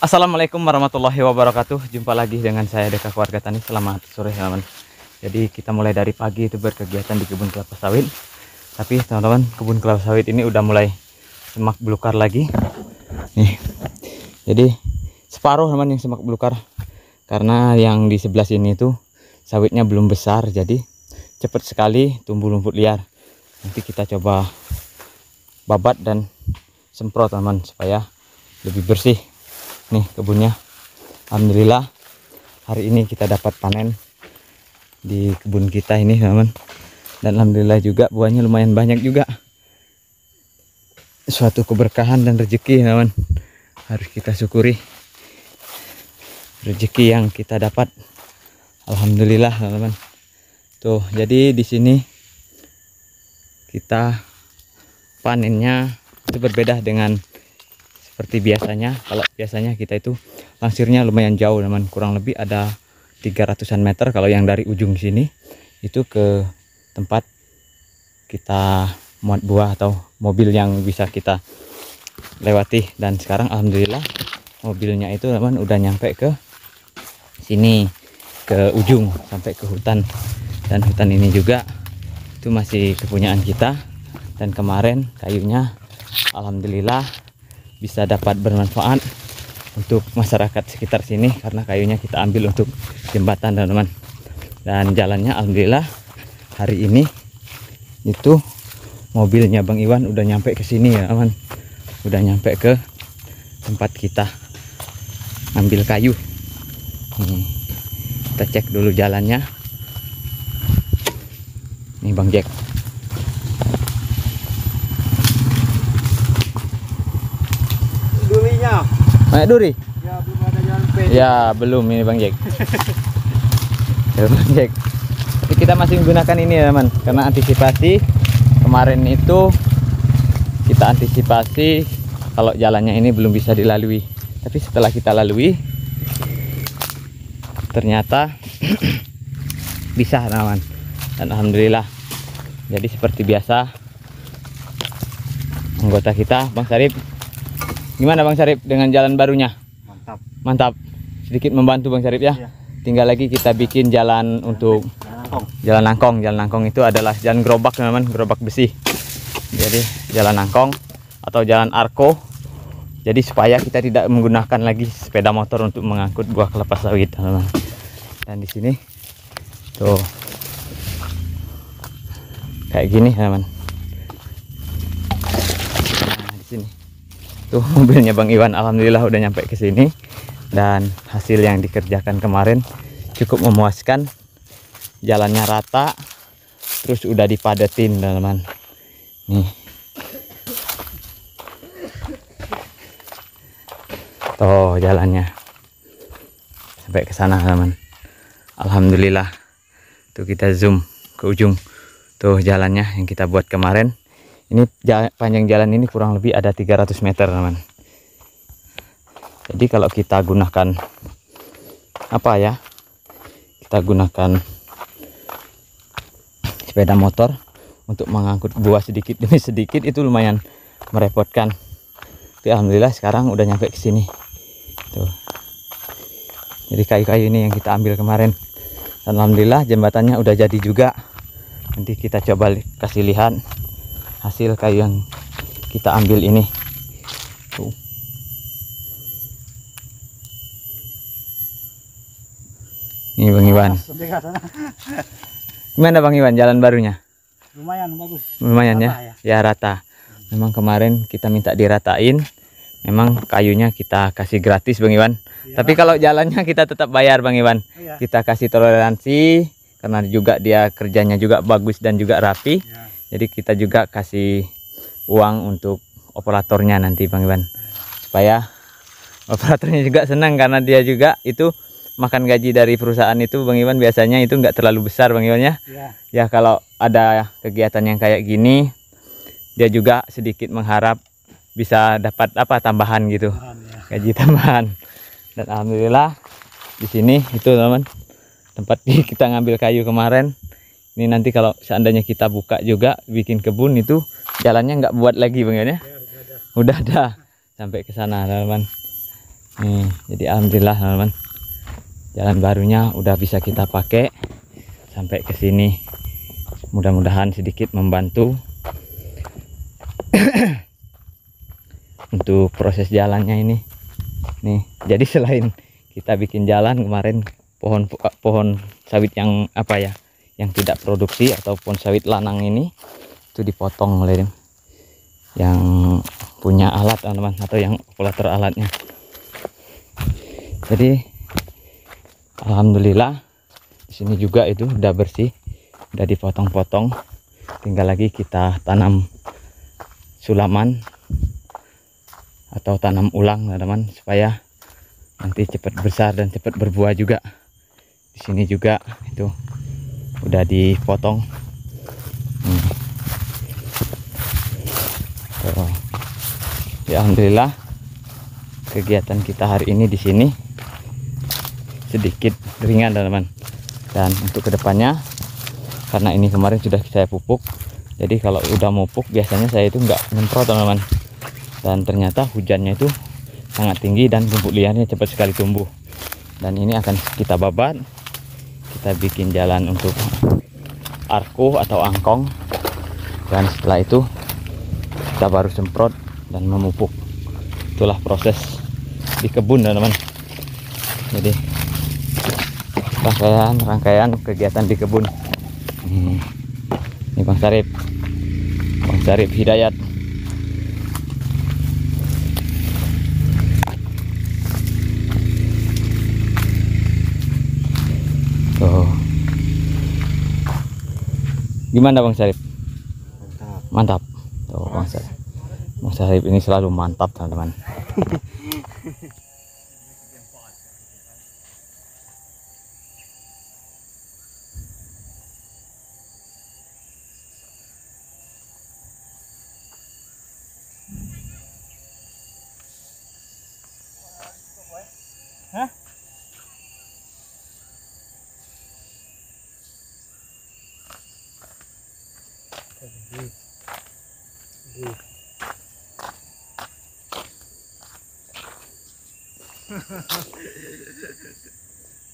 Assalamualaikum warahmatullahi wabarakatuh. Jumpa lagi dengan saya Deka Keluarga Tani. Selamat sore teman-teman. Jadi kita mulai dari pagi itu berkegiatan di kebun kelapa sawit. Tapi teman-teman, kebun kelapa sawit ini udah mulai semak belukar lagi. Nih. Jadi separuh teman yang semak belukar. Karena yang di sebelah sini itu sawitnya belum besar, jadi cepat sekali tumbuh rumput liar. Nanti kita coba babat dan semprot teman supaya lebih bersih. Nih kebunnya, alhamdulillah hari ini kita dapat panen di kebun kita ini teman, dan alhamdulillah juga buahnya lumayan banyak juga. Suatu keberkahan dan rezeki teman, harus kita syukuri rezeki yang kita dapat, alhamdulillah teman. Tuh, jadi di sini kita panennya itu berbeda dengan seperti biasanya. Kalau biasanya kita itu langsirnya lumayan jauh teman, kurang lebih ada 300-an meter kalau yang dari ujung sini itu ke tempat kita muat buah atau mobil yang bisa kita lewati. Dan sekarang alhamdulillah mobilnya itu teman udah nyampe ke sini, ke ujung, sampai ke hutan. Dan hutan ini juga itu masih kepunyaan kita, dan kemarin kayunya alhamdulillah bisa dapat bermanfaat untuk masyarakat sekitar sini, karena kayunya kita ambil untuk jembatan teman-teman. Dan jalannya alhamdulillah hari ini itu mobilnya Bang Iwan udah nyampe ke sini ya teman, udah nyampe ke tempat kita ambil kayu. Kita cek dulu jalannya. Nih Bang Jack, banyak duri? Ya, belum ada jalan P. Ya belum ini Bang Jack. Ya, Bang Jack. Tapi kita masih menggunakan ini ya teman, karena antisipasi kemarin itu kita antisipasi kalau jalannya ini belum bisa dilalui. Tapi setelah kita lalui ternyata bisa teman, dan alhamdulillah. Jadi seperti biasa anggota kita Bang Sarip. Gimana Bang Sarip dengan jalan barunya? Mantap. Mantap. Sedikit membantu Bang Sarip ya. Iya. Tinggal lagi kita bikin jalan untuk jalan nangkong. Jalan nangkong itu adalah jalan gerobak teman-teman, gerobak besi. Jadi jalan nangkong atau jalan arko. Jadi supaya kita tidak menggunakan lagi sepeda motor untuk mengangkut buah kelapa sawit teman-teman. Dan di sini tuh kayak gini teman-teman. Nah, di sini tuh mobilnya Bang Iwan alhamdulillah udah nyampe ke sini, dan hasil yang dikerjakan kemarin cukup memuaskan. Jalannya rata, terus udah dipadetin teman-teman. Nih tuh jalannya sampai ke sana teman, alhamdulillah. Tuh kita zoom ke ujung, tuh jalannya yang kita buat kemarin. Ini panjang jalan ini kurang lebih ada 300 meter teman. Jadi kalau kita gunakan apa ya, kita gunakan sepeda motor untuk mengangkut buah sedikit demi sedikit itu lumayan merepotkan. Tapi alhamdulillah sekarang udah nyampe ke sini. Tuh. Jadi kayu-kayu ini yang kita ambil kemarin, dan alhamdulillah jembatannya udah jadi juga. Nanti kita coba kasih lihat hasil kayu yang kita ambil ini. Tuh. Ini Bang Iwan. Gimana Bang Iwan jalan barunya? Lumayan bagus. Lumayan Rata ya? Ya rata. Memang kemarin kita minta diratain. Memang kayunya kita kasih gratis Bang Iwan. Ya. Tapi kalau jalannya kita tetap bayar Bang Iwan. Ya. Kita kasih toleransi karena juga dia kerjanya juga bagus dan juga rapi. Ya. Jadi kita juga kasih uang untuk operatornya nanti Bang Iwan, supaya operatornya juga senang, karena dia juga itu makan gaji dari perusahaan itu Bang Iwan. Biasanya itu enggak terlalu besar Bang Iwan ya. Ya kalau ada kegiatan yang kayak gini, dia juga sedikit mengharap bisa dapat apa tambahan gitu, gaji tambahan. Dan alhamdulillah di sini itu teman, tempat kita ngambil kayu kemarin. Ini nanti kalau seandainya kita buka juga bikin kebun itu jalannya nggak buat lagi Bang ya? Udah ada sampai ke sana teman. Nih, jadi alhamdulillah teman-teman, jalan barunya udah bisa kita pakai sampai ke sini. Mudah-mudahan sedikit membantu untuk proses jalannya ini. Nih, jadi selain kita bikin jalan kemarin, pohon sawit yang apa ya, yang tidak produksi atau pohon sawit lanang ini itu dipotong oleh yang punya alat teman-teman, atau yang operator alatnya. Jadi alhamdulillah di sini juga itu udah bersih, udah dipotong-potong, tinggal lagi kita tanam sulaman atau tanam ulang teman-teman, supaya nanti cepat besar dan cepat berbuah juga. Di sini juga itu udah dipotong. So, ya alhamdulillah kegiatan kita hari ini di sini sedikit ringan teman-teman. Dan untuk kedepannya, karena ini kemarin sudah saya pupuk, jadi kalau udah mupuk biasanya saya itu nggak nyemprot teman-teman. Dan ternyata hujannya itu sangat tinggi dan rumput liarnya cepat sekali tumbuh. Dan ini akan kita babat, kita bikin jalan untuk arko atau angkong, dan setelah itu kita baru semprot dan memupuk. Itulah proses di kebun teman-teman. Jadi rangkaian kegiatan di kebun. Ini Bang Sarip Hidayat. Tuh, gimana Bang Sarip? Mantap. Tuh Bang Sarip ini selalu mantap teman-teman.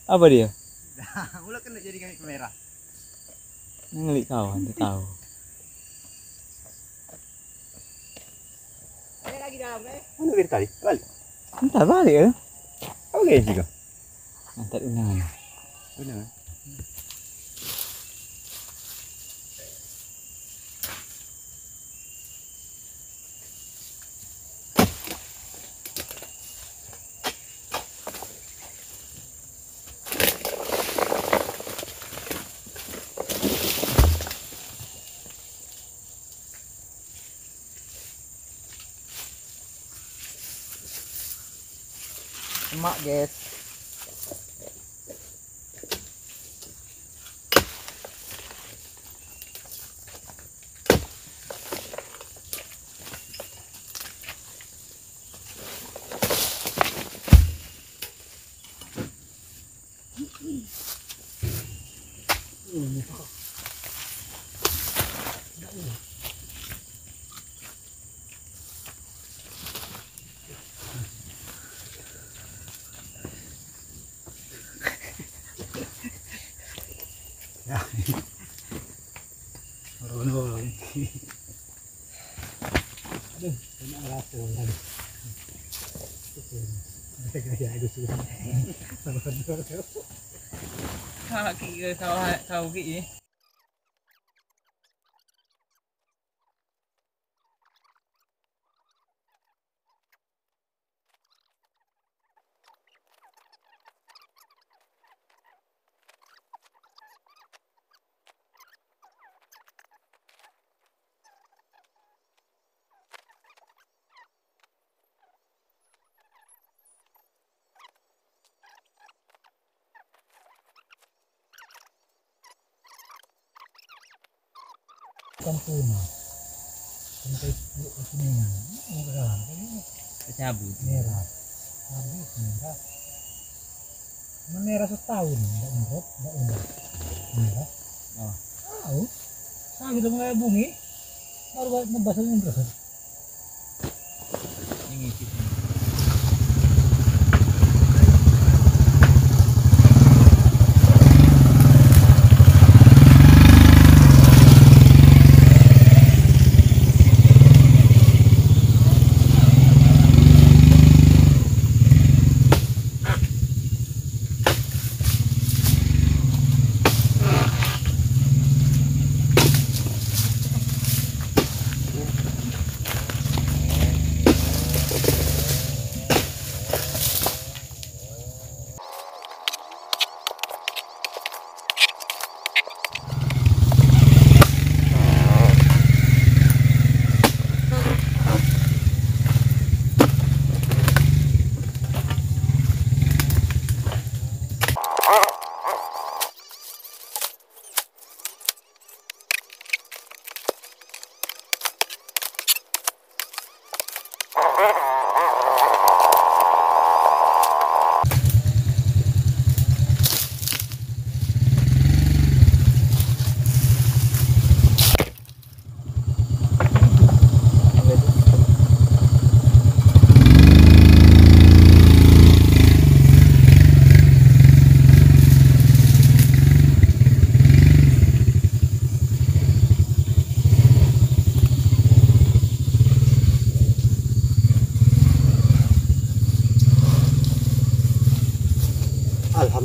Apa dia? Ulah kena jadi kamera. Ngelik kau, nanti tahu. Ada lagi dalam Mana dari tadi? Balik. Entar balik ya. Oke sih kok. Nanti undangan. Benar. Emak guys. Ya. Rono. Aduh, kena rasa kan. Gaya itu sih. Tahu ki. Sempurna. Sampai kuningan. Merah. Cabut. Merah. Habis merah. Merah setahun, enggak merah, enggak udah. Merah. Oh. Tahu. Saya gitu mulai bungi. Baru ngebasahnya terus. Ini sih.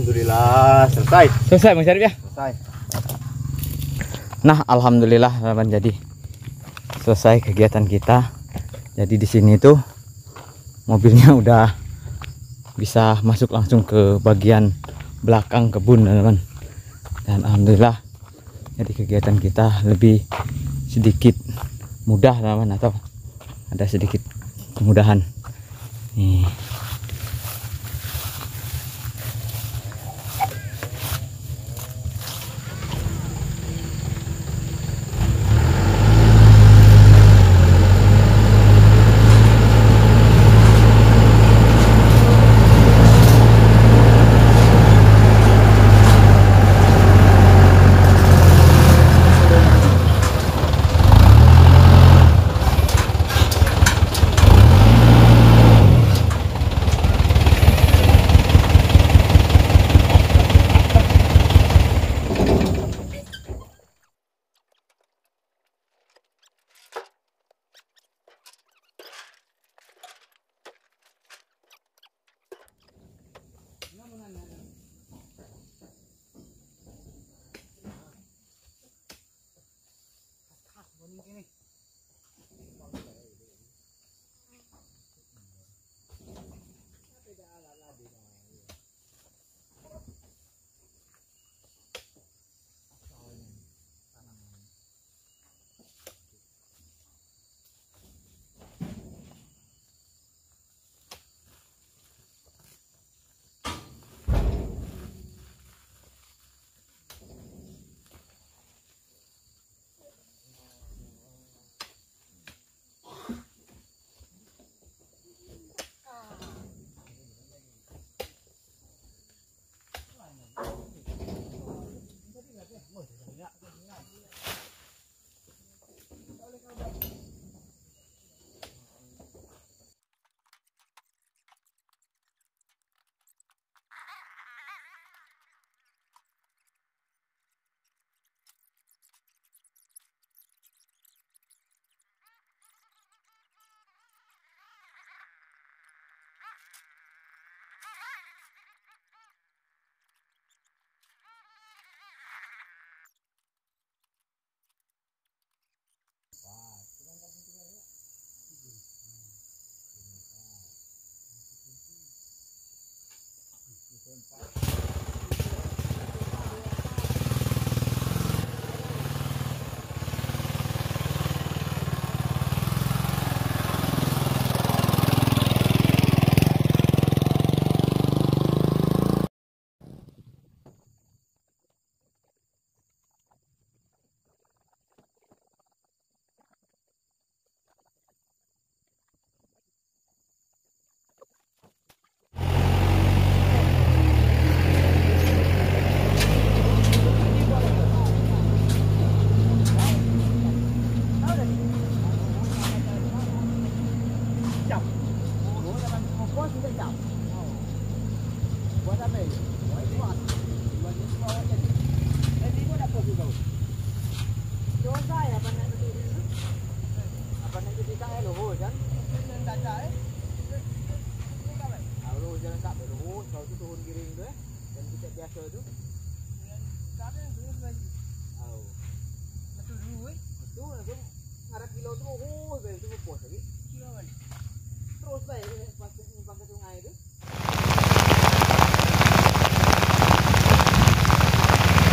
Alhamdulillah selesai. Selesai Bang Syarif ya? Selesai. Nah, alhamdulillah teman-teman, jadi selesai kegiatan kita. Jadi di sini tuh mobilnya udah bisa masuk langsung ke bagian belakang kebun teman-teman. Dan alhamdulillah jadi kegiatan kita lebih sedikit mudah teman-teman, atau ada sedikit kemudahan. Nih.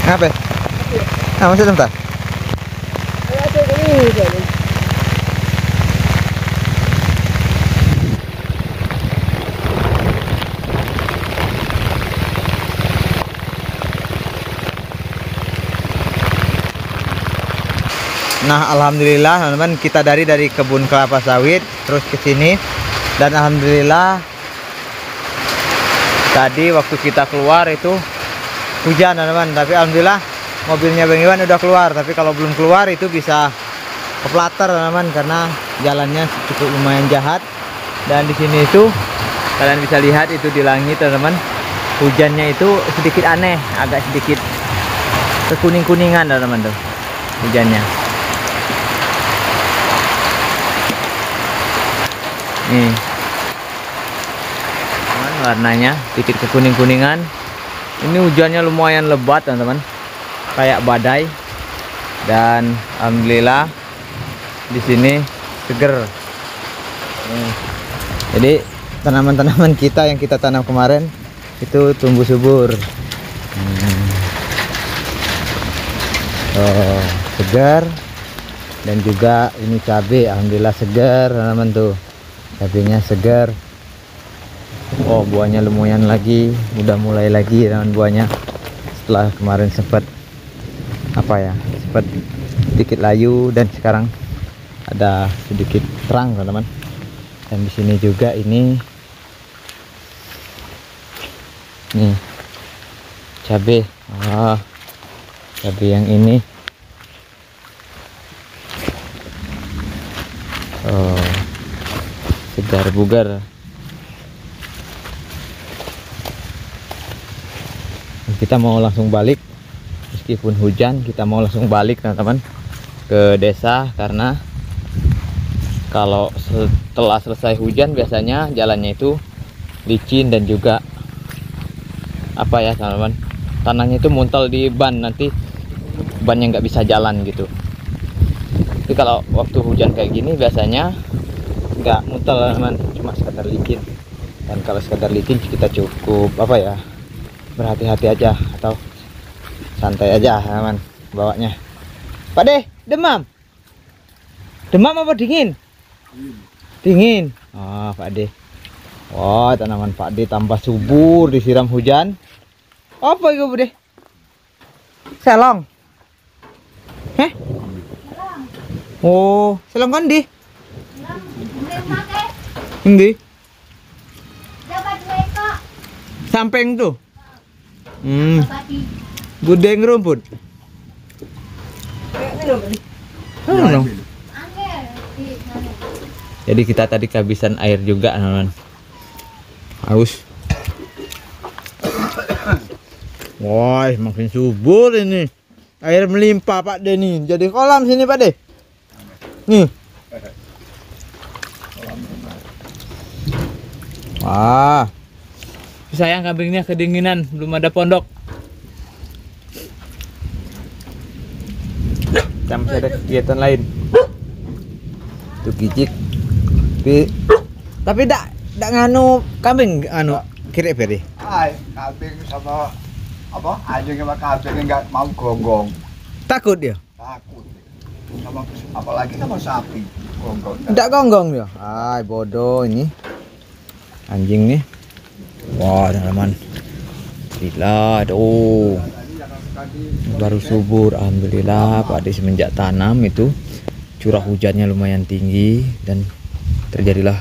Apa? Ah, masih sebentar. Nah, alhamdulillah teman-teman, kita dari kebun kelapa sawit terus ke sini, dan alhamdulillah tadi waktu kita keluar itu hujan teman-teman, tapi alhamdulillah mobilnya Bang Iwan udah keluar. Tapi kalau belum keluar itu bisa keplater teman-teman, karena jalannya cukup lumayan jahat. Dan di sini itu kalian bisa lihat itu di langit teman-teman, hujannya itu sedikit aneh, agak sedikit kekuning-kuningan teman-teman tuh hujannya. Nih warnanya sedikit kekuning-kuningan. Ini hujannya lumayan lebat teman-teman, kayak badai. Dan alhamdulillah di sini seger. Jadi tanaman-tanaman kita yang kita tanam kemarin itu tumbuh subur. Oh, segar. Dan juga ini cabai, alhamdulillah segar teman-teman tuh. Cabainya segar. Oh, buahnya lumayan lagi, udah mulai lagi teman buahnya. Setelah kemarin sempat sempat sedikit layu dan sekarang ada sedikit terang teman-teman. Dan di sini juga ini nih cabai. Cabai yang ini. Oh, segar bugar. Kita mau langsung balik, meskipun hujan kita mau langsung balik teman-teman ke desa, karena kalau setelah selesai hujan biasanya jalannya itu licin dan juga teman-teman, tanahnya itu muntel di ban, nanti bannya nggak bisa jalan gitu. Tapi kalau waktu hujan kayak gini biasanya nggak muntel teman, cuma sekedar licin. Dan kalau sekedar licin kita cukup berhati-hati aja atau santai aja teman bawanya. Pak De, demam apa dingin? Dingin. Pak De. Wah, tanaman Pak De tambah subur disiram hujan. Apa itu Bu De? Selong. Heh? Oh, selong kan di? Ini. Samping tuh. Gudeng rumput. Jadi kita tadi kehabisan air juga teman-teman. Haus. Wah, makin subur ini. Air melimpah Pak De nih. Jadi kolam sini Pak De. Nih. Wah. Sayang kambingnya kedinginan, belum ada pondok. Masih ada kegiatan lain. Tuh gijik. Tapi dak nganu kambing kira beri. Kambing sama anjing sama kambing enggak mau gonggong. Takut dia? Takut. Sama apalagi sama sapi gonggong. Enggak gonggong dia. Bodoh ini. Anjing nih. Wah, teman-teman. Gila, baru subur alhamdulillah Pak De semenjak tanam itu curah hujannya lumayan tinggi dan terjadilah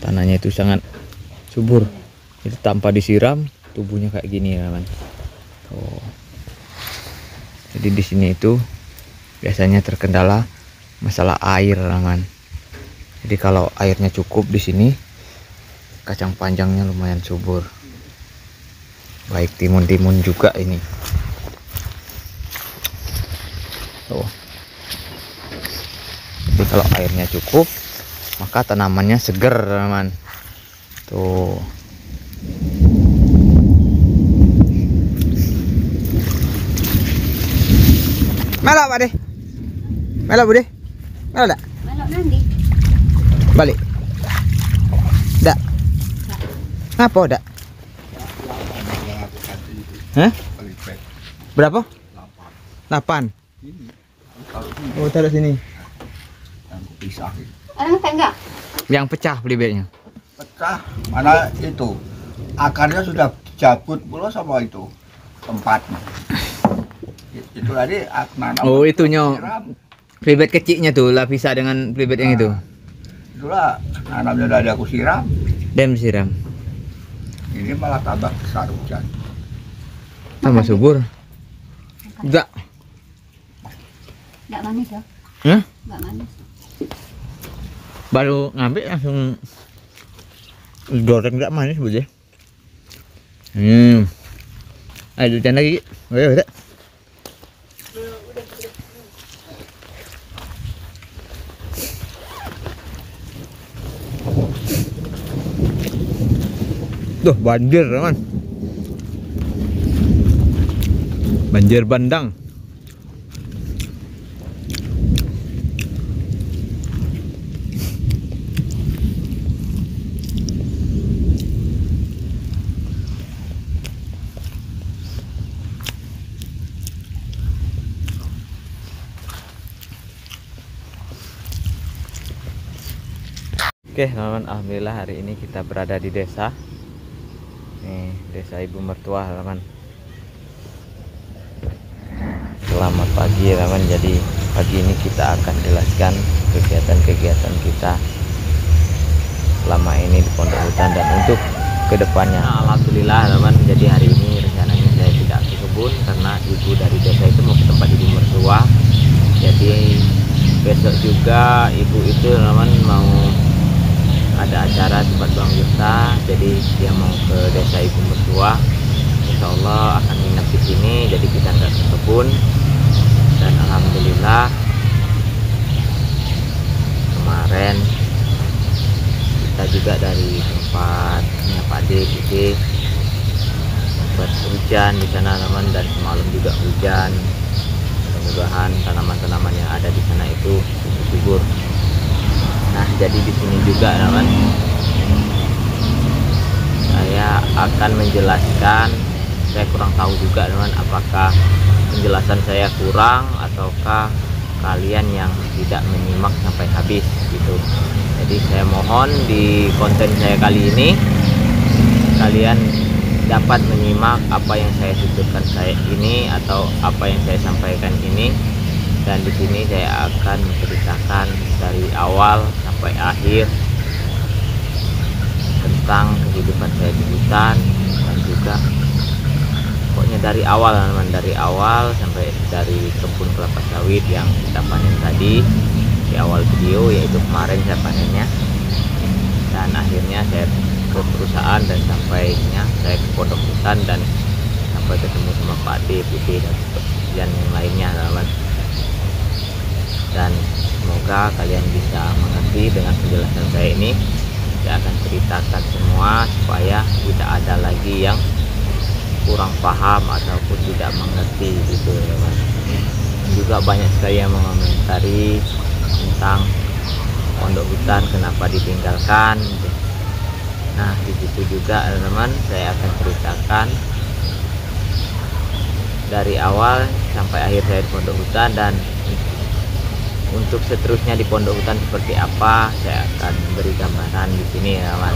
tanahnya itu sangat subur. Itu tanpa disiram tubuhnya kayak gini ya teman. Jadi di sini itu biasanya terkendala masalah air teman. Jadi kalau airnya cukup di sini kacang panjangnya lumayan subur. Baik timun-timun juga ini. Jadi kalau airnya cukup maka tanamannya seger teman. Tuh. Melok Pak De. Melok Bu De. Melok dak? Melok nanti. Balik. Dak. Ngapa dak? Hah? Berapa? 8. Oh, taruh sini. Orang enggak? Yang pecah pelibetnya. Pecah. Mana itu? Akarnya sudah cabut pula sama itu tempatnya. Itu tadi nanam. Oh, itunya. Pelibet kecilnya tuh lah pisah dengan pelibet yang itu. Itulah nanamnya tadi aku siram. Dan siram. Ini malah tambah besar hujan. Tambah subur. Enggak. Enggak manis ya? Hah? Enggak manis. Baru ngambil langsung goreng enggak manis Bu De. Ayo hujan lagi. Ayo, udah. Tuh banjir teman. Banjir bandang. Oke teman-teman, alhamdulillah hari ini kita berada di desa. Nih, desa ibu mertua teman. Selamat pagi teman. Jadi pagi ini kita akan jelaskan kegiatan-kegiatan kita selama ini di pondok hutan dan untuk kedepannya. Nah, alhamdulillah teman. Jadi hari ini rencananya saya tidak ke kebun karena ibu dari desa itu mau ke tempat ibu mertua. Jadi besok juga ibu itu teman mau ada acara tempat buang juta, jadi dia mau ke desa ibu mertua. Insya Allah akan nginep di sini, jadi kita nggak ke kebun. Dan alhamdulillah kemarin kita juga dari tempatnya Pak D sempat hujan di sana teman, dan semalam juga hujan. Mudah-mudahan tanaman-tanaman yang ada di sana itu subur. Nah, jadi di sini juga teman, saya akan menjelaskan. Saya kurang tahu juga teman, apakah penjelasan saya kurang ataukah kalian yang tidak menyimak sampai habis gitu. Jadi saya mohon di konten saya kali ini kalian dapat menyimak apa yang saya tuturkan saya ini atau apa yang saya sampaikan ini. Dan di sini saya akan menceritakan dari awal sampai akhir tentang kehidupan saya di hutan, dan juga pokoknya dari awal teman, dari awal sampai dari kebun kelapa sawit yang kita panen tadi di awal video, yaitu kemarin saya panennya, dan akhirnya saya ke perusahaan dan sampainya saya ke pondok hutan dan sampai ketemu sama Pak D, Putih dan yang lainnya teman. Dan semoga kalian bisa mengerti dengan penjelasan saya ini. Saya akan ceritakan semua supaya tidak ada lagi yang kurang paham ataupun tidak mengerti gitu teman. Juga banyak sekali yang mengomentari tentang pondok hutan kenapa ditinggalkan. Nah, di situ juga teman saya akan ceritakan dari awal sampai akhir saya di pondok hutan, dan untuk seterusnya di pondok hutan seperti apa saya akan beri gambaran di sini ya teman.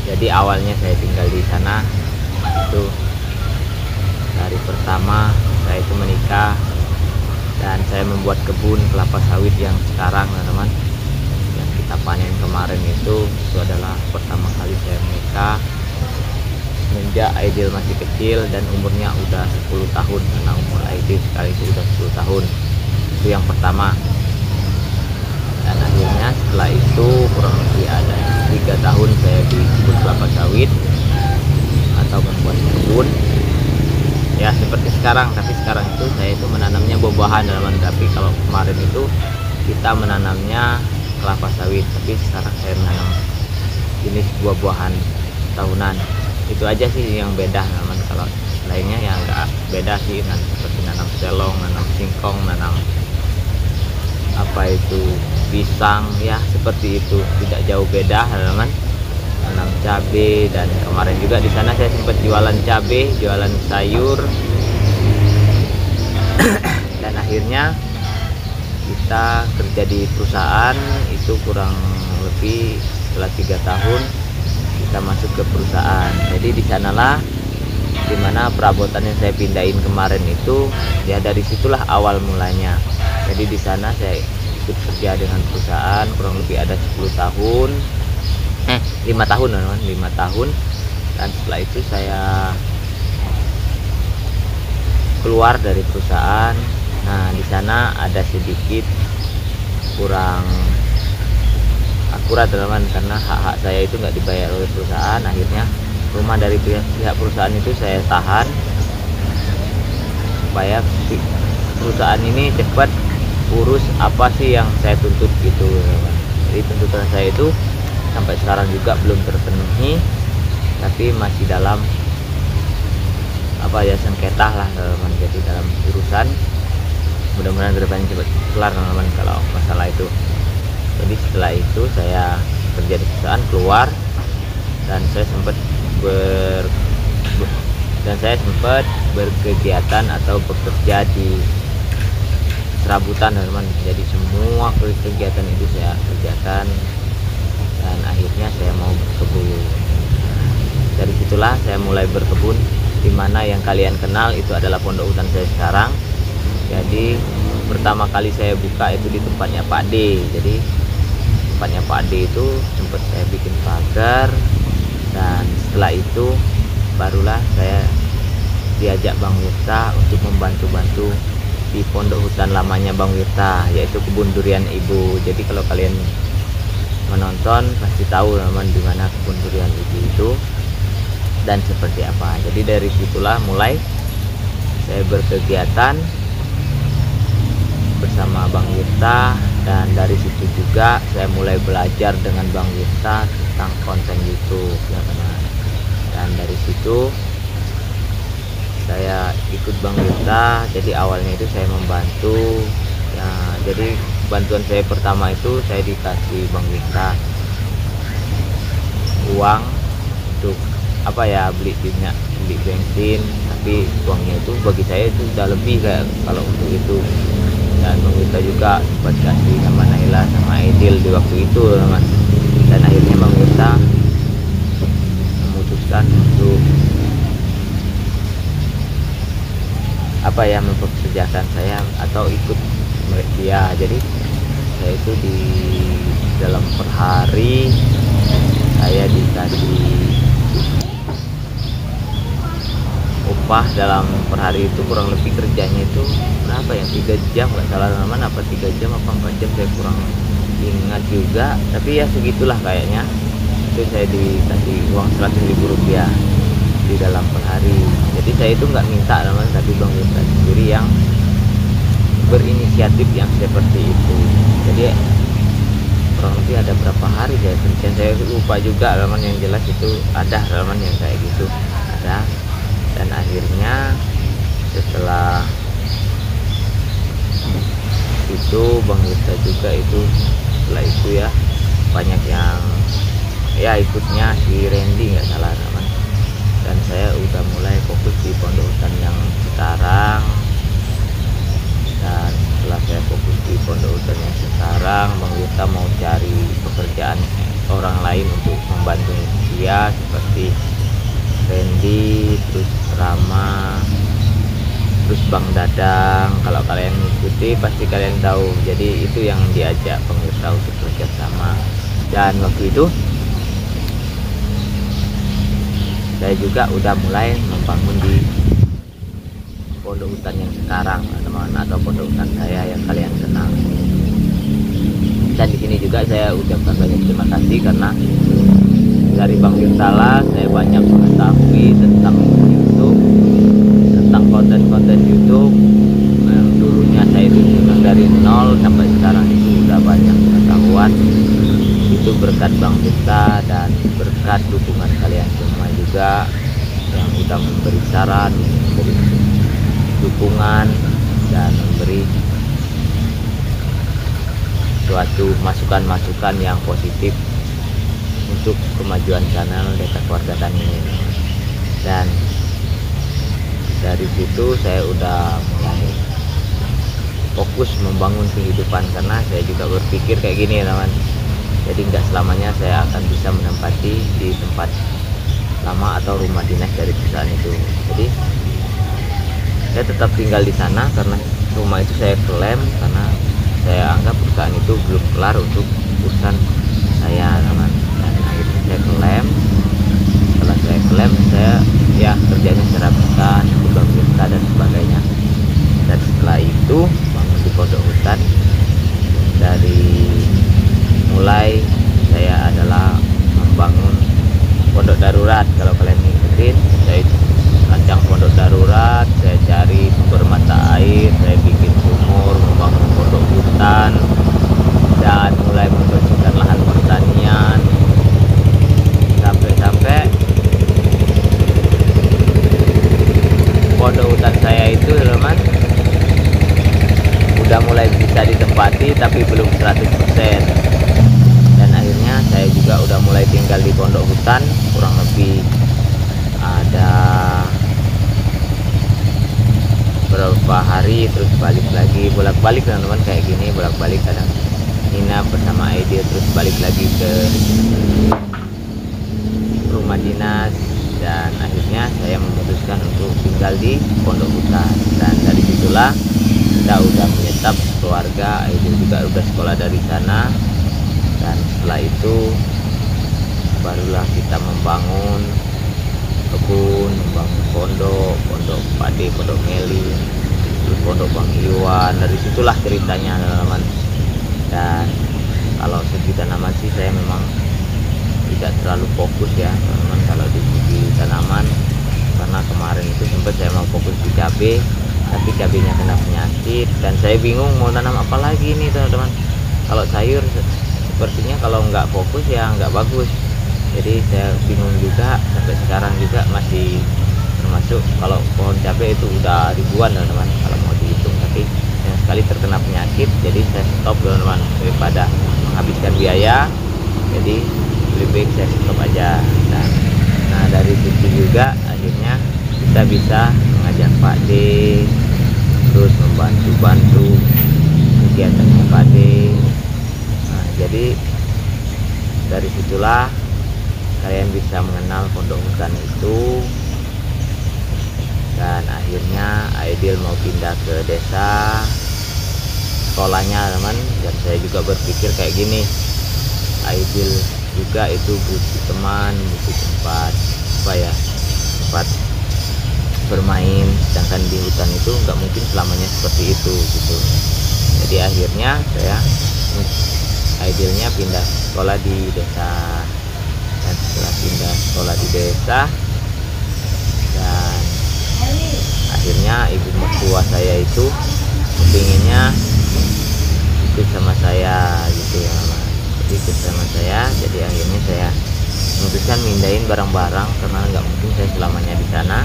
Jadi awalnya saya tinggal di sana itu dari pertama saya itu menikah dan saya membuat kebun kelapa sawit yang sekarang teman, yang kita panen kemarin itu adalah pertama kali saya menikah semenjak Aidil masih kecil dan umurnya udah 10 tahun, karena umur Aidil sekali itu udah 10 tahun. Itu yang pertama. Dan akhirnya setelah itu kurang lebih ada 3 tahun saya di kebun kelapa sawit atau membuat kebun ya seperti sekarang. Tapi sekarang itu saya itu menanamnya buah-buahan teman, tapi kalau kemarin itu kita menanamnya kelapa sawit, tapi sekarang saya menanam jenis buah-buahan tahunan. Itu aja sih yang beda teman. Kalau lainnya yang enggak beda sih, seperti nanam selong, nanam singkong, nanam apa itu pisang ya, seperti itu, tidak jauh beda teman. Nanam cabai, dan kemarin juga di sana saya sempat jualan cabai, jualan sayur. Dan akhirnya kita kerja di perusahaan itu kurang lebih setelah 3 tahun kita masuk ke perusahaan. Jadi di sanalah dimana perabotan yang saya pindahin kemarin itu ya, dari situlah awal mulanya. Jadi di sana saya ikut kerja dengan perusahaan kurang lebih ada 10 tahun 5 tahun teman, 5 tahun. Dan setelah itu saya keluar dari perusahaan. Nah, di sana ada sedikit kurang akurat teman, karena hak-hak saya itu nggak dibayar oleh perusahaan. Akhirnya rumah dari pihak perusahaan itu saya tahan supaya perusahaan ini cepat urus apa sih yang saya tuntut gitu teman. Jadi tuntutan saya itu sampai sekarang juga belum terpenuhi, tapi masih dalam sengketa lah teman-teman. Jadi dalam urusan, mudah-mudahan kedepannya cepat kelar teman-teman kalau masalah itu. Jadi setelah itu saya kerja di perusahaan, keluar, dan saya sempat berkegiatan atau bekerja di serabutan teman-teman. Jadi semua kegiatan itu saya kerjakan, dan akhirnya saya mau berkebun. Dari situlah saya mulai berkebun, dimana yang kalian kenal itu adalah pondok hutan saya sekarang. Jadi pertama kali saya buka itu di tempatnya Pak D. Jadi tempatnya Pak D itu sempat saya bikin pagar, dan setelah itu barulah saya diajak Bang Wirta untuk membantu-bantu di pondok hutan lamanya Bang Wirta, yaitu kebun durian ibu. Jadi kalau kalian menonton pasti tahu teman di mana kebun durian ibu itu dan seperti apa. Jadi dari situlah mulai saya berkegiatan bersama Bang Wirta, dan dari situ juga saya mulai belajar dengan Bang Wirta tentang konten YouTube ya teman. Dan dari situ saya ikut Bang Wirta. Jadi awalnya itu saya membantu ya. Jadi bantuan saya pertama itu saya dikasih Bang Wirta uang untuk beli minyak, beli bensin, tapi uangnya itu bagi saya itu udah lebih kayak kalau untuk itu. Dan Bang Wirta juga sempat kasih sama Naila sama Aidil di waktu itu teman. Dan akhirnya Bang Wirta memutuskan untuk mempekerjakan saya atau ikut dia. Jadi saya itu di dalam per hari saya dikasih upah dalam per hari itu kurang lebih kerjanya itu berapa ya, 3 jam nggak salah teman, apa 3 jam apa 4 jam saya kurang ingat juga, tapi ya segitulah kayaknya. Itu saya dikasih uang 100.000 rupiah di dalam per hari. Jadi saya itu nggak minta teman, tapi Bang Wirta sendiri yang berinisiatif yang seperti itu. Jadi kurang lebih ada berapa hari saya kerja, saya lupa juga teman, yang jelas itu ada teman yang kayak gitu ada. Dan akhirnya setelah itu Bang Wirta juga itu setelah itu ya banyak yang ya ikutnya, si Randy nggak salah teman. Dan saya udah mulai fokus di pondok hutan yang sekarang. Dan setelah saya fokus di pondok hutan yang sekarang, Bang Wirta mau cari pekerjaan orang lain untuk membantu dia, seperti Randy, terus Rama, terus Bang Dadang. Kalau kalian ngikuti pasti kalian tahu. Jadi itu yang diajak Bang Wirta untuk kerja sama. Dan waktu itu saya juga udah mulai membangun di pondok hutan yang sekarang teman, atau pondok hutan saya yang kalian kenal. Dan di sini juga saya ucapkan banyak terima kasih karena dari Bang Wirta lah saya banyak mengetahui tentang YouTube, tentang konten-konten YouTube yang dulunya saya itu memang dari nol sampai sekarang itu udah banyak pengetahuan. Itu berkat Bang Wirta dan berkat dukungan kalian semua juga yang udah memberi saran, memberi dukungan, dan memberi suatu masukan-masukan yang positif untuk kemajuan channel Desa Keluarga Tani ini. Dan dari situ saya udah mulai fokus membangun kehidupan, karena saya juga berpikir kayak gini teman. Jadi nggak selamanya saya akan bisa menempati di tempat lama atau rumah dinas dari perusahaan itu. Jadi saya tetap tinggal di sana karena rumah itu saya klaim, karena saya anggap perusahaan itu belum kelar untuk urusan saya teman. Dan akhirnya saya klaim. Setelah saya klaim, saya ya kerjanya serabutan, Bang Wirta dan sebagainya. Dan setelah itu bangun di pondok hutan. Dari mulai saya adalah membangun pondok darurat. Kalau kalian ngikutin, saya rancang pondok darurat, saya cari sumber mata air, saya bikin sumur, membangun pondok hutan, dan mulai membersihkan lahan pertanian sampai padi tapi belum 100%. Dan akhirnya saya juga udah mulai tinggal di pondok hutan kurang lebih ada berapa hari, terus balik lagi, bolak-balik teman-teman, kayak gini bolak-balik, kadang nginap bersama Aidil terus balik lagi ke rumah dinas. Dan akhirnya saya memutuskan untuk tinggal di pondok hutan, dan dari situlah kita udah menyetap keluarga. Aidil juga udah sekolah dari sana, dan setelah itu barulah kita membangun kebun, membangun pondok padi, pondok meli, terus pondok Bang Iwan. Dari situlah ceritanya teman-teman. Dan kalau segi tanaman sih saya memang tidak terlalu fokus ya teman-teman kalau di segi tanaman, karena kemarin itu sempat saya mau fokus di cabai, tapi cabenya kena penyakit dan saya bingung mau tanam apa lagi nih teman-teman. Kalau sayur sepertinya kalau nggak fokus ya nggak bagus, jadi saya bingung juga. Sampai sekarang juga masih termasuk, kalau pohon cabai itu udah ribuan teman-teman kalau mau dihitung, tapi yang sekali terkena penyakit jadi saya stop teman-teman, daripada menghabiskan biaya, jadi lebih baik saya stop aja. Dan nah dari situ juga akhirnya kita bisa mengajak Pak D, terus membantu kegiatannya Pak D. Nah, jadi dari situlah kalian bisa mengenal pondok hutan itu. Dan akhirnya Aidil mau pindah ke desa sekolahnya teman, dan saya juga berpikir kayak gini, Aidil juga itu butuh teman, butuh tempat tempat bermain, sedangkan di hutan itu nggak mungkin selamanya seperti itu gitu. Jadi akhirnya Aidilnya pindah sekolah di desa, dan setelah pindah sekolah di desa, dan akhirnya ibu mertua saya itu kepinginnya ikut sama saya gitu ya, ikut sama saya. Jadi akhirnya saya memutuskan mindahin barang-barang, karena nggak mungkin saya selamanya di sana.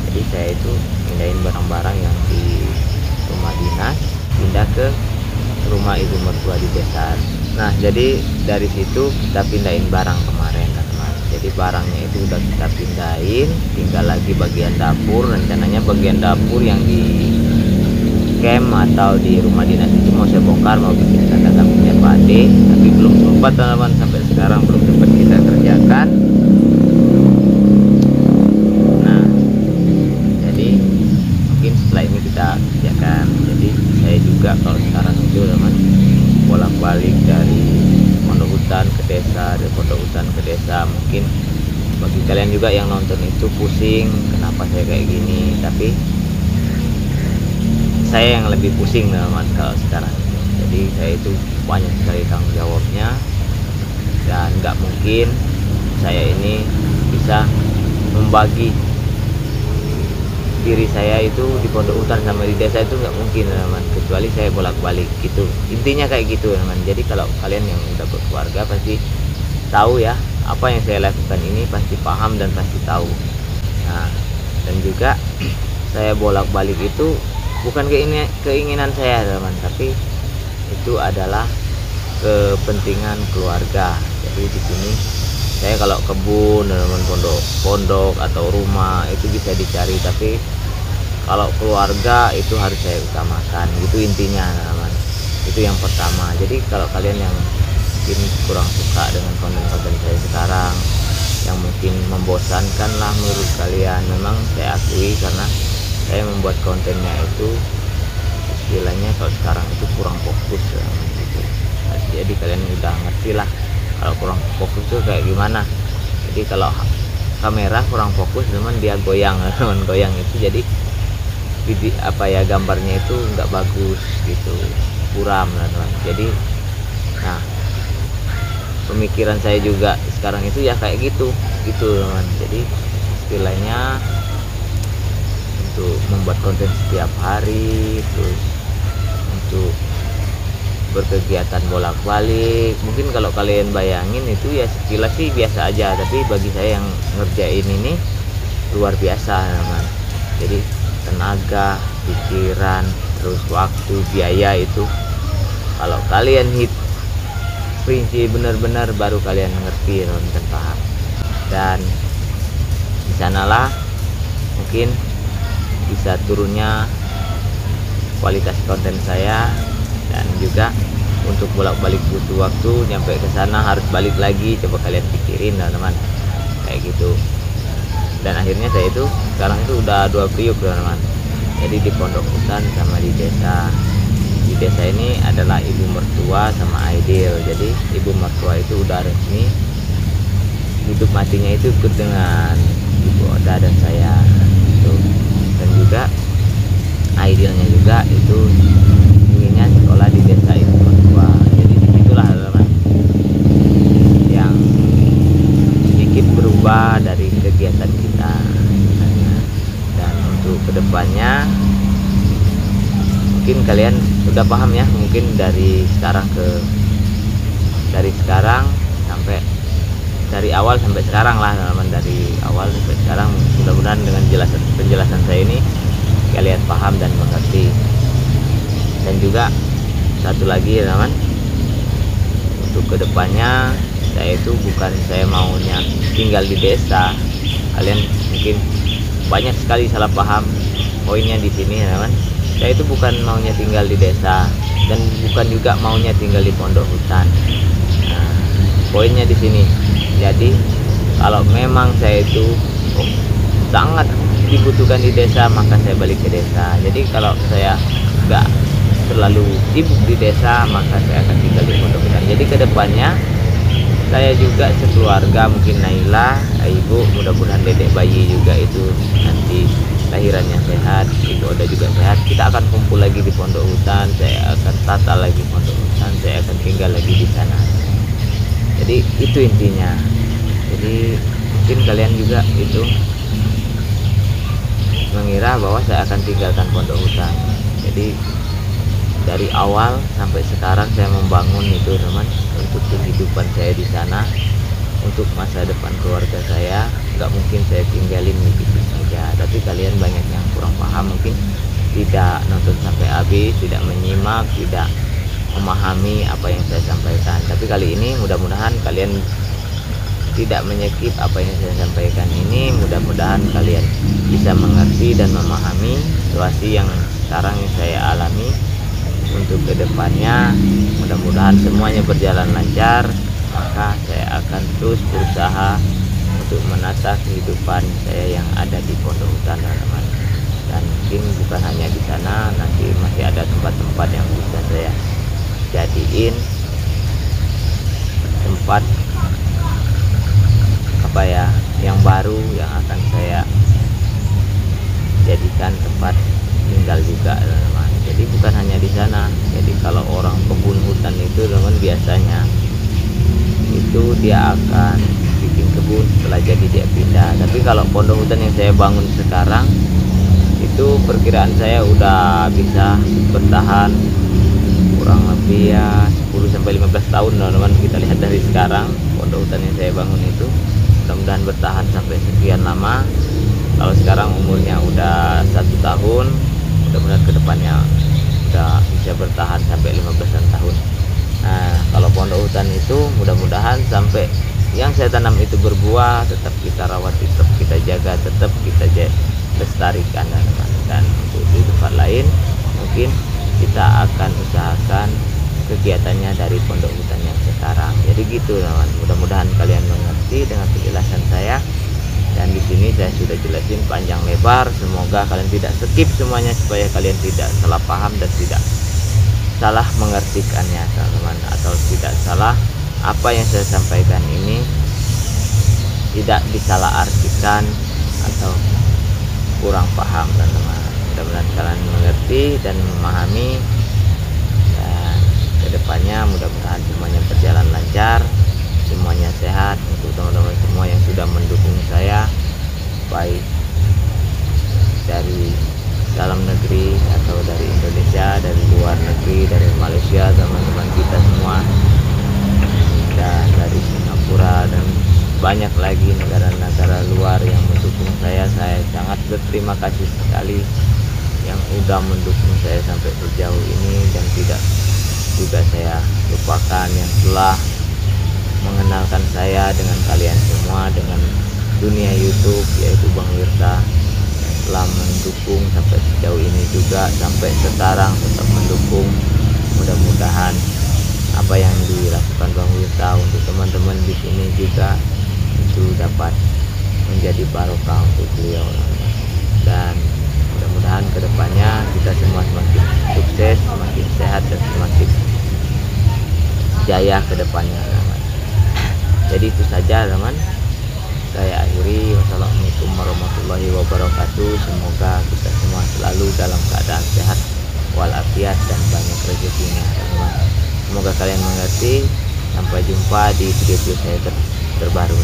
Jadi saya itu mindahin barang-barang yang di rumah dinas, pindah ke rumah ibu mertua di desa. Nah jadi dari situ kita pindahin barang kemarin teman-teman. Jadi barangnya itu udah kita pindahin, tinggal lagi bagian dapur. Rencananya bagian dapur yang di camp atau di rumah dinas itu mau saya bongkar, mau bikin kandang kambingnya Pak D, tapi belum sempat teman-teman, sampai sekarang belum sempat kita kerjakan. Nah jadi mungkin setelah ini kita kerjakan. Jadi saya juga kalau sekarang itu teman bolak-balik dari pondok hutan ke desa, dari pondok hutan ke desa. Mungkin bagi kalian juga yang nonton itu pusing kenapa saya kayak gini, tapi saya yang lebih pusing teman kalau sekarang. Jadi saya itu banyak sekali tanggung jawabnya, dan nggak mungkin saya ini bisa membagi diri saya itu di pondok hutan sama di desa, itu nggak mungkin teman, kecuali saya bolak-balik gitu. Intinya kayak gitu teman. Jadi kalau kalian yang udah berkeluarga pasti tahu ya, apa yang saya lakukan ini pasti paham dan pasti tahu. Nah dan juga saya bolak-balik itu bukan keinginan saya teman, tapi itu adalah kepentingan keluarga. Jadi di sini saya kalau kebun, teman, pondok atau rumah itu bisa dicari, tapi kalau keluarga itu harus saya utamakan. Itu intinya teman. Itu yang pertama. Jadi kalau kalian yang mungkin kurang suka dengan konten-konten saya sekarang, yang mungkin membosankan lah menurut kalian, memang saya akui karena saya membuat kontennya itu istilahnya kalau sekarang itu kurang fokus gitu. Nah, jadi kalian udah ngerti lah kalau kurang fokus tuh kayak gimana. Jadi kalau kamera kurang fokus teman, dia goyang teman, goyang itu jadi gambarnya itu nggak bagus gitu, buram teman. Jadi nah pemikiran saya juga sekarang itu ya kayak gitu teman. Jadi istilahnya untuk membuat konten setiap hari, terus untuk berkegiatan bolak-balik. Mungkin kalau kalian bayangin itu ya sekilas sih biasa aja, tapi bagi saya yang ngerjain ini luar biasa teman. Jadi tenaga, pikiran, terus waktu, biaya itu Kalau kalian hit prinsip benar-benar, baru kalian ngerti dan paham. Dan di sanalah mungkin bisa turunnya kualitas konten saya, dan juga untuk bolak-balik butuh waktu nyampe ke sana harus balik lagi. Coba kalian pikirin teman-teman, kayak gitu. Dan akhirnya saya itu sekarang itu udah 2 periuk teman-teman. Jadi di pondok hutan sama di desa. Di desa ini adalah ibu mertua sama Aidil. Jadi ibu mertua itu udah resmi, hidup matinya itu ikut dengan ibu Oda dan saya gitu. Dan juga Aidilnya juga itu inginnya sekolah di desa ibu mertua. Jadi disitulah teman yang sedikit berubah dari kegiatan kita. Dan untuk kedepannya mungkin kalian udah paham ya, mungkin dari awal sampai sekarang lah teman-teman, dari awal sampai sekarang mudah-mudahan dengan penjelasan saya ini kalian paham dan mengerti. Dan juga satu lagi teman, untuk kedepannya saya itu bukan saya maunya tinggal di desa. Kalian mungkin banyak sekali salah paham poinnya di sini teman. Saya itu bukan maunya tinggal di desa dan bukan juga maunya tinggal di pondok hutan. Nah, poinnya di sini. Jadi kalau memang saya itu sangat dibutuhkan di desa, maka saya balik ke desa. Jadi kalau saya nggak terlalu sibuk di desa, maka saya akan tinggal di pondok hutan. Jadi kedepannya saya juga sekeluarga, mungkin Naila, ibu, mudah-mudahan dedek bayi juga itu nanti lahirannya sehat, ibu Oda juga sehat. Kita akan kumpul lagi di pondok hutan. Saya akan tata lagi pondok hutan. Saya akan tinggal lagi di sana. Jadi itu intinya. Jadi mungkin kalian juga itu mengira bahwa saya akan tinggalkan pondok hutan. Jadi dari awal sampai sekarang saya membangun itu teman, untuk kehidupan saya di sana, untuk masa depan keluarga saya. Nggak mungkin saya tinggalin begitu saja. Tapi kalian banyak yang kurang paham, mungkin tidak nonton sampai habis, tidak menyimak, tidak memahami apa yang saya sampaikan. Tapi kali ini mudah-mudahan kalian tidak menyekip apa yang saya sampaikan ini. Mudah-mudahan kalian bisa mengerti dan memahami situasi yang sekarang yang saya alami. Untuk kedepannya mudah-mudahan semuanya berjalan lancar, maka saya akan terus berusaha untuk menata kehidupan saya yang ada di pondok hutan teman-teman. Dan mungkin bukan hanya di sana, nanti masih ada tempat-tempat yang bisa saya jadiin tempat yang baru, yang akan saya jadikan tempat tinggal juga teman-teman. Jadi bukan hanya di sana. Jadi kalau orang kebun hutan itu teman, biasanya itu dia akan bikin kebun, setelah jadi dia pindah. Tapi kalau pondok hutan yang saya bangun sekarang itu perkiraan saya udah bisa bertahan kurang lebih ya 10-15 tahun teman-teman. Kita lihat dari sekarang pondok hutan yang saya bangun itu mudah-mudahan bertahan sampai sekian lama. Kalau sekarang umurnya udah 1 tahun, mudah-mudahan kedepannya udah bisa bertahan sampai 15 tahun. Nah, kalau pondok hutan itu mudah-mudahan sampai yang saya tanam itu berbuah, tetap kita rawat, tetap kita jaga, tetap kita lestarikan teman-teman. Dan untuk di tempat lain mungkin kita akan usahakan kegiatannya dari pondok hutan yang sekarang. Jadi gitu teman, mudah-mudahan kalian mengerti dengan penjelasan saya. Dan di sini saya sudah jelasin panjang lebar. Semoga kalian tidak skip semuanya, supaya kalian tidak salah paham dan tidak salah mengertikannya teman-teman, atau tidak salah apa yang saya sampaikan ini tidak disalahartikan atau kurang paham teman-teman. Mudah-mudahan kalian mengerti dan memahami. Dan kedepannya mudah-mudahan semuanya berjalan lancar, semuanya sehat. Untuk teman-teman semua yang sudah mendukung saya, baik dari dalam negeri atau dari Indonesia, dari luar negeri, dari Malaysia, teman-teman kita semua, dan dari Singapura dan banyak lagi negara-negara luar yang mendukung saya sangat berterima kasih sekali yang udah mendukung saya sampai sejauh ini dan tidak juga saya lupakan yang telah mengenalkan saya dengan kalian semua, dengan dunia YouTube, yaitu Bang Wirta, yang telah mendukung sampai sejauh ini juga, sampai sekarang tetap mendukung. Mudah-mudahan apa yang dilakukan Bang Wirta untuk teman-teman di sini juga itu dapat menjadi barokah untuk beliau, dan mudah-mudahan kedepannya kita semua semakin sukses, semakin sehat, dan semakin jaya kedepannya, teman. Jadi itu saja, teman, saya akhiri. Wassalamualaikum warahmatullahi wabarakatuh. Semoga kita semua selalu dalam keadaan sehat walafiat dan banyak rezekinya, teman. Semoga kalian mengerti. Sampai jumpa di video saya terbaru.